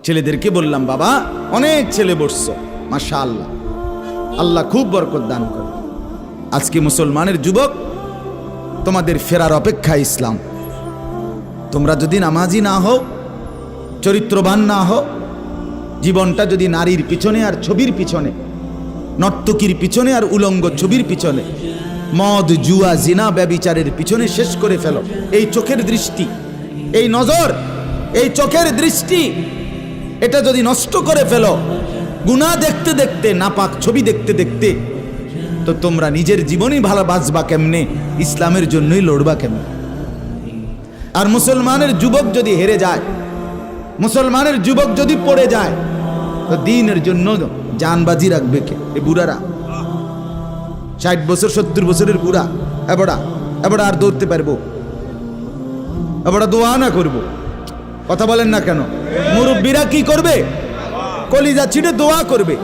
ছেলেদেরকে বললাম, বাবা অনেক ছেলে বসছো, মাশাআল্লাহ, আল্লাহ খুব বরকত দান করে। আজকে মুসলমানের যুবক, তোমাদের ফেরার অপেক্ষা ইসলাম। তোমরা যদি নামাজি না হও, চরিত্রবান না হও, জীবনটা যদি নারীর পিছনে আর ছবির পিছনে, নর্তকীর পিছনে আর উলঙ্গ ছবির পিছনে, মদ জুয়া জিনা ব্যভিচারের পিছনে শেষ করে ফেলো, এই চোখের দৃষ্টি, এই নজর, এই চোখের দৃষ্টি, এটা যদি নষ্ট করে ফেলো, গুনাহ দেখতে দেখতে, নাপাক ছবি দেখতে দেখতে, তো তোমরা নিজের জীবনই ভালো বাঁচবা কেমনে, ইসলামের জন্যই লড়বা কেমনে? আর মুসলমানের যুবক যদি হেরে যায়, মুসলমানের যুবক যদি পড়ে যায়, তো দ্বীনের জন্য জানবাজি রাখবে কে? এই বুড়ারা, 60 বছর 70 বছরের বুড়া, এবারে আর দৌড়তে পারবো? এবারে দোয়া না করবো? কথা বলেন না কেন? মুরব্বীরা কি করবে? কলিজা ছিঁড়ে দোয়া করবে।